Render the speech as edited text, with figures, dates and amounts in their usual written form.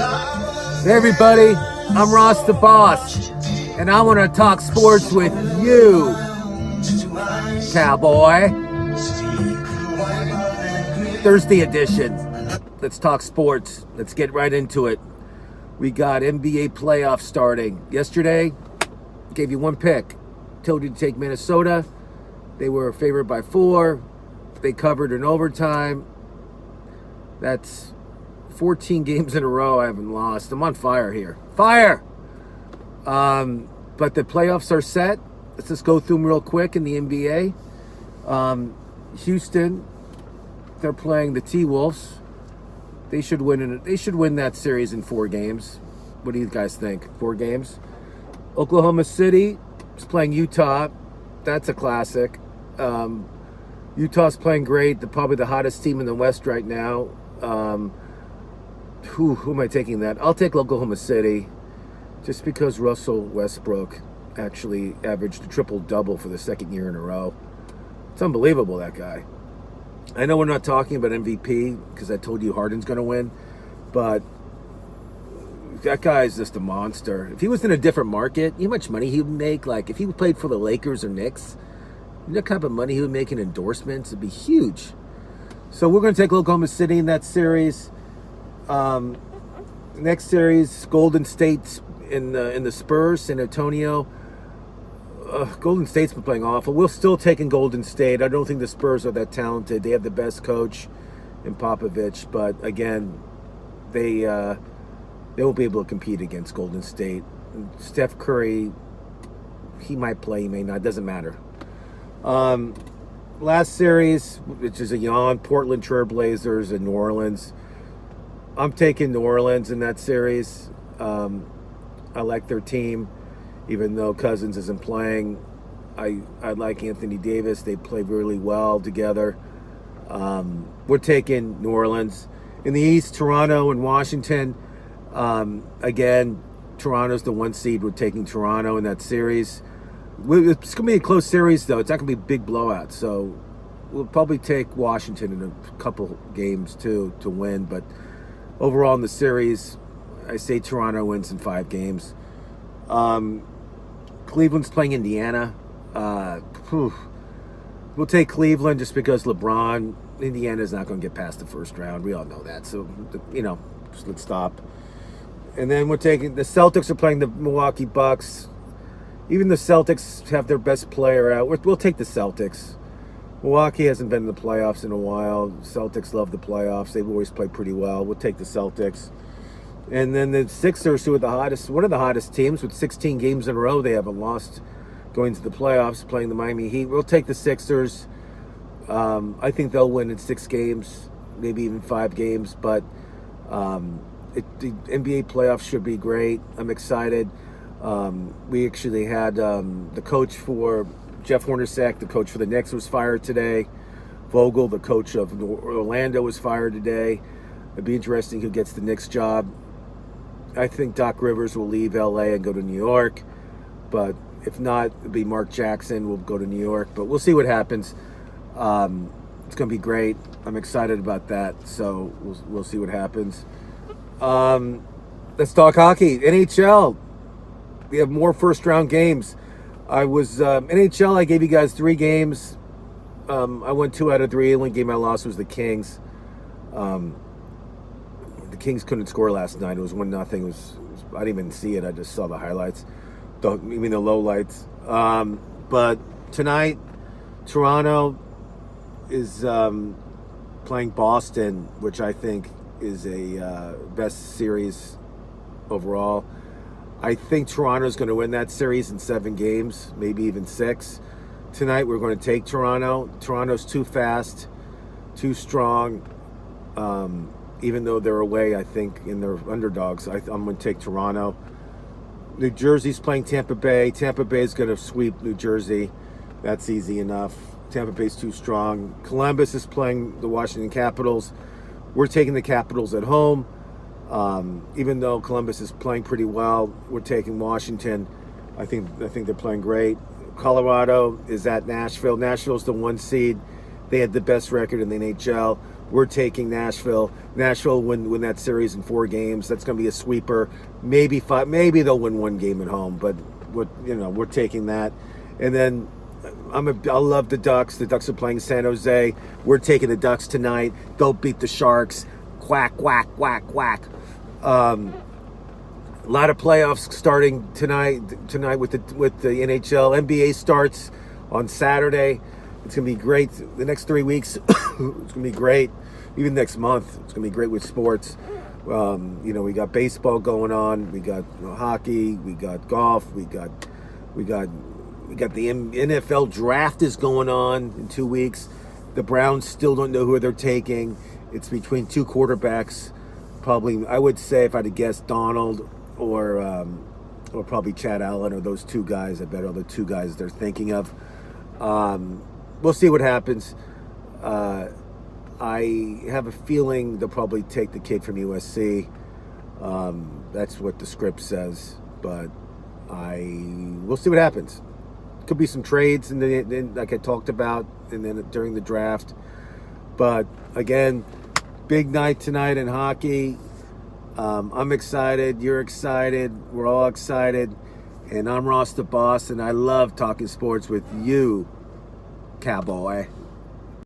Hey everybody, I'm Ross the Boss, and I want to talk sports with you, cowboy. Thursday edition. Let's talk sports. Let's get right into it. We got NBA playoffs starting. Yesterday, gave you one pick. Told you to take Minnesota. They were favored by 4. They covered in overtime. That's 14 games in a row I haven't lost. I'm on fire here. Fire! But the playoffs are set. Let's just go through them real quick in the NBA. Houston, they're playing the T-Wolves. They should win that series in 4 games. What do you guys think? 4 games? Oklahoma City is playing Utah. That's a classic. Utah's playing great. They're probably the hottest team in the West right now. Who am I taking that? I'll take Oklahoma City just because Russell Westbrook actually averaged a triple-double for the 2nd year in a row. It's unbelievable, that guy. I know we're not talking about MVP because I told you Harden's going to win, but that guy is just a monster. If he was in a different market, you know how much money he would make? Like, if he played for the Lakers or Knicks, you know what kind of money he would make in endorsements? It'd be huge. So we're going to take Oklahoma City in that series. Next series, Golden State in the Spurs, San Antonio. Golden State's been playing awful. We're still taking Golden State. I don't think the Spurs are that talented. They have the best coach in Popovich, but again, they won't be able to compete against Golden State. Steph Curry, he might play, he may not. It doesn't matter. Last series, which is a yawn, Portland Trailblazers in New Orleans. I'm taking New Orleans in that series. I like their team, even though Cousins isn't playing. I like Anthony Davis. They play really well together. We're taking New Orleans. In the East, Toronto and Washington. Again, Toronto's the 1 seed. We're taking Toronto in that series. It's going to be a close series, though. It's not going to be a big blowout. So we'll probably take Washington in a couple games, too, to win. But overall in the series, I say Toronto wins in 5 games. Cleveland's playing Indiana. We'll take Cleveland just because LeBron. Indiana's not going to get past the first round. We all know that. So, let's stop. And then we're taking the Celtics are playing the Milwaukee Bucks. Even the Celtics have their best player out. We'll take the Celtics. Milwaukee hasn't been in the playoffs in a while. Celtics love the playoffs. They've always played pretty well. We'll take the Celtics. And then the Sixers, who are one of the hottest teams with 16 games in a row they haven't lost going to the playoffs, playing the Miami Heat. We'll take the Sixers. I think they'll win in 6 games, maybe even 5 games. But the NBA playoffs should be great. I'm excited. We actually had the coach for Jeff Hornacek, the coach for the Knicks, was fired today. Vogel, the coach of Orlando, was fired today. It'd be interesting who gets the Knicks job. I think Doc Rivers will leave LA and go to New York. But if not, it'll be Mark Jackson will go to New York. But we'll see what happens. It's going to be great. I'm excited about that. So we'll see what happens. Let's talk hockey. NHL. We have more first-round games. NHL, I gave you guys 3 games. I went 2 out of 3. The only game I lost was the Kings. The Kings couldn't score last night. It was 1-0. I didn't even see it. I just saw the highlights. The lowlights. But tonight, Toronto is playing Boston, which I think is a best series overall. I think Toronto's going to win that series in 7 games, maybe even 6. Tonight we're going to take Toronto. Toronto's too fast, too strong. Even though they're away, I think, in their underdogs, I'm going to take Toronto. New Jersey's playing Tampa Bay. Tampa Bay is going to sweep New Jersey. That's easy enough. Tampa Bay's too strong. Columbus is playing the Washington Capitals. We're taking the Capitals at home. Even though Columbus is playing pretty well, we're taking Washington. I think they're playing great. Colorado is at Nashville. Nashville's the 1 seed. They had the best record in the NHL. We're taking Nashville. Nashville win that series in 4 games. That's going to be a sweeper. Maybe 5. Maybe they'll win 1 game at home, but we're taking that. And then I love the Ducks. The Ducks are playing San Jose. We're taking the Ducks tonight. They'll beat the Sharks. Quack, quack, quack, quack. A lot of playoffs starting tonight with the NHL. NBA starts on Saturday. It's going to be great. The next 3 weeks, it's going to be great. Even next month, it's going to be great with sports. We got baseball going on. We got hockey. We got golf. We got the NFL draft is going on in 2 weeks. The Browns still don't know who they're taking. It's between 2 quarterbacks. Probably, I would say, if I had to guess, Donald or probably Chad Allen, or those 2 guys. I bet are the 2 guys they're thinking of. We'll see what happens. I have a feeling they'll probably take the kid from USC. That's what the script says, but we'll see what happens. Could be some trades, and then like I talked about, and then during the draft. But again, big night tonight in hockey. I'm excited. You're excited. We're all excited. And I'm Ross the Boss, and I love talking sports with you, cowboy.